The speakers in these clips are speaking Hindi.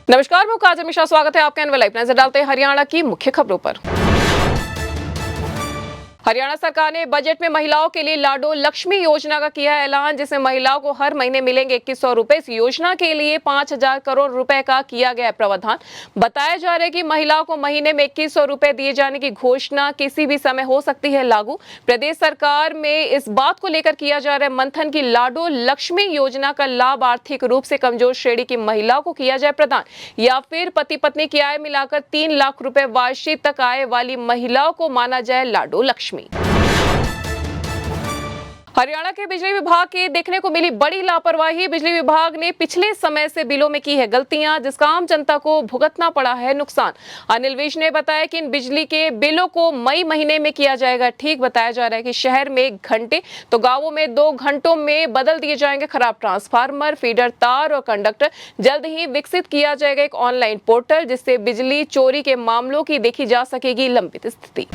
नमस्कार, मैं काजल मिश्रा। स्वागत है आपका एनएल लाइव। नजर डालते हैं हरियाणा की मुख्य खबरों पर। हरियाणा सरकार ने बजट में महिलाओं के लिए लाडो लक्ष्मी योजना का किया है ऐलान, जिसमें महिलाओं को हर महीने मिलेंगे 2100 रुपए। इस योजना के लिए 5000 करोड़ रुपए का किया गया प्रावधान। बताया जा रहा है कि महिलाओं को महीने में 2100 रुपए दिए जाने की घोषणा किसी भी समय हो सकती है लागू। प्रदेश सरकार में इस बात को लेकर किया जा रहा है मंथन की लाडो लक्ष्मी योजना का लाभ आर्थिक रूप से कमजोर श्रेणी की महिलाओं को किया जाए प्रदान, या फिर पति पत्नी की आय मिलाकर 3 लाख रुपए वार्षिक तक आय वाली महिलाओं को माना जाए लाडो लक्ष्मी। हरियाणा के बिजली विभाग की देखने को मिली बड़ी लापरवाही। बिजली विभाग ने पिछले समय से बिलों में की है गलतियां, जिसका आम जनता को भुगतना पड़ा है नुकसान। अनिल विज ने बताया कि इन बिजली के बिलों को मई महीने में किया जाएगा ठीक। बताया जा रहा है कि शहर में 1 घंटे तो गांवों में 2 घंटों में बदल दिए जाएंगे खराब ट्रांसफार्मर, फीडर तार और कंडक्टर। जल्द ही विकसित किया जाएगा एक ऑनलाइन पोर्टल, जिससे बिजली चोरी के मामलों की देखी जा सकेगी लंबित स्थिति।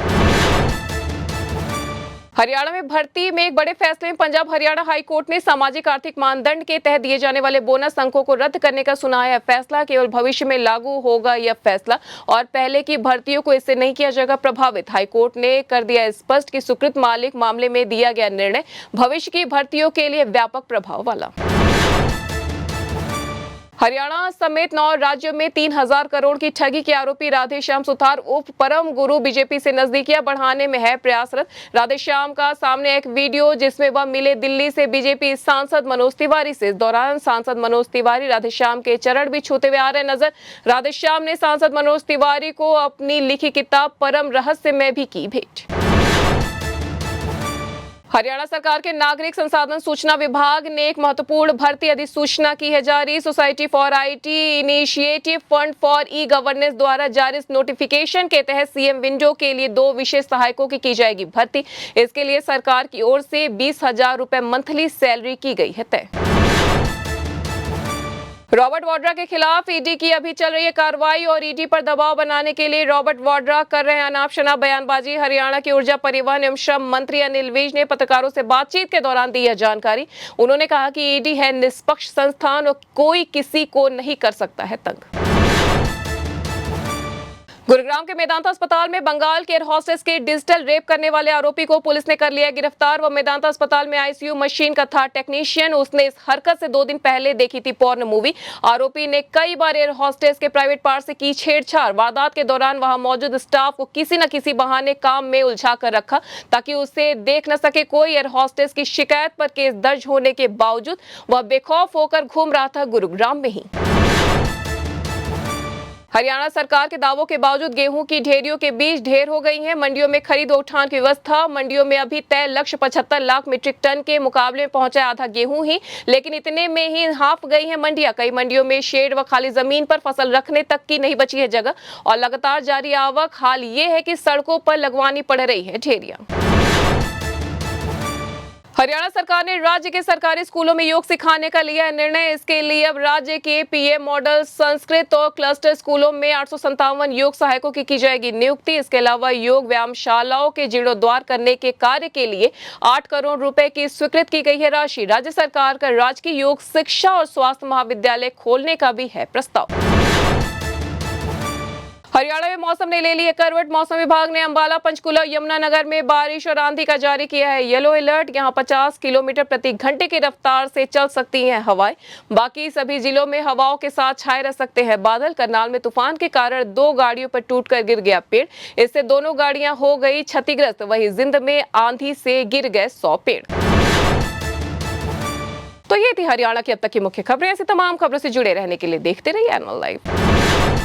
हरियाणा में भर्ती में एक बड़े फैसले में पंजाब हरियाणा हाई कोर्ट ने सामाजिक आर्थिक मानदंड के तहत दिए जाने वाले बोनस अंकों को रद्द करने का सुनाया फैसला। केवल भविष्य में लागू होगा यह फैसला और पहले की भर्तियों को इससे नहीं किया जाएगा प्रभावित। हाई कोर्ट ने कर दिया स्पष्ट कि स्वीकृत मालिक मामले में दिया गया निर्णय भविष्य की भर्तियों के लिए व्यापक प्रभाव वाला। हरियाणा समेत 9 राज्यों में 3000 करोड़ की ठगी के आरोपी राधेश्याम सुतार उप परम गुरु बीजेपी से नजदीकियां बढ़ाने में है प्रयासरत। राधेश्याम का सामने एक वीडियो जिसमें वह मिले दिल्ली से बीजेपी सांसद मनोज तिवारी से। इस दौरान सांसद मनोज तिवारी राधेश्याम के चरण भी छूते हुए आ रहे नजर। राधेश्याम ने सांसद मनोज तिवारी को अपनी लिखी किताब परम रहस्य में भी की भेंट। हरियाणा सरकार के नागरिक संसाधन सूचना विभाग ने एक महत्वपूर्ण भर्ती अधिसूचना की है जारी। Society for IT initiative fund for e governance द्वारा जारी इस नोटिफिकेशन के तहत सीएम विंडो के लिए 2 विशेष सहायकों की जाएगी भर्ती। इसके लिए सरकार की ओर से 20,000 रुपए मंथली सैलरी की गई है तय। रॉबर्ट वाड्रा के खिलाफ ईडी की अभी चल रही है कार्रवाई और ईडी पर दबाव बनाने के लिए रॉबर्ट वाड्रा कर रहे हैं अनाप शनाप बयानबाजी। हरियाणा के ऊर्जा परिवहन एवं श्रम मंत्री अनिल विज ने पत्रकारों से बातचीत के दौरान दी यह जानकारी। उन्होंने कहा कि ईडी है निष्पक्ष संस्थान और कोई किसी को नहीं कर सकता है तंग। गुरुग्राम के मेदांता अस्पताल में बंगाल के एयर होस्टेस के डिजिटल रेप करने वाले आरोपी को पुलिस ने कर लिया गिरफ्तार। वह मेदांता अस्पताल में आईसीयू मशीन का था टेक्नीशियन। उसने इस हरकत से 2 दिन पहले देखी थी पॉर्न मूवी। आरोपी ने कई बार एयर होस्टेस के प्राइवेट पार्ट से की छेड़छाड़। वारदात के दौरान वहां मौजूद स्टाफ को किसी न किसी बहाने काम में उलझा कर रखा ताकि उसे देख न सके कोई। एयर होस्टेस की शिकायत पर केस दर्ज होने के बावजूद वह बेखौफ होकर घूम रहा था गुरुग्राम में ही। हरियाणा सरकार के दावों के बावजूद गेहूं की ढेरियों के बीच ढेर हो गई हैं। मंडियों में खरीद व उठान की व्यवस्था। मंडियों में अभी तय लक्ष्य 75 लाख मीट्रिक टन के मुकाबले में पहुंचा आधा गेहूं ही, लेकिन इतने में ही हाँफ गई हैं मंडियां। कई मंडियों में शेड व खाली जमीन पर फसल रखने तक की नहीं बची है जगह और लगातार जारी आवक। हाल ये है कि सड़कों पर लगवानी पड़ रही है ढेरियां। हरियाणा सरकार ने राज्य के सरकारी स्कूलों में योग सिखाने का लिया है निर्णय। इसके लिए अब राज्य के पीए मॉडल संस्कृत और क्लस्टर स्कूलों में 857 योग सहायकों की जाएगी नियुक्ति। इसके अलावा योग व्यायामशालाओं के जीर्णोद्धार करने के कार्य के लिए 8 करोड़ रुपए की स्वीकृत की गई है राशि। राज्य सरकार का राजकीय योग शिक्षा और स्वास्थ्य महाविद्यालय खोलने का भी है प्रस्ताव। हरियाणा में मौसम ने ले ली है करवट। मौसम विभाग ने अंबाला, पंचकुला, यमुनानगर में बारिश और आंधी का जारी किया है येलो अलर्ट। यहां 50 किलोमीटर प्रति घंटे की रफ्तार से चल सकती हैं हवाएं। बाकी सभी जिलों में हवाओं के साथ छाए रह सकते हैं बादल। करनाल में तूफान के कारण 2 गाड़ियों पर टूटकर गिर गया पेड़। इससे दोनों गाड़ियां हो गई क्षतिग्रस्त। वहीं जिंद में आंधी से गिर गए 100 पेड़। तो ये थी हरियाणा की अब तक की मुख्य खबरें। ऐसी तमाम खबरों से जुड़े रहने के लिए देखते रहिए एनएल लाइव।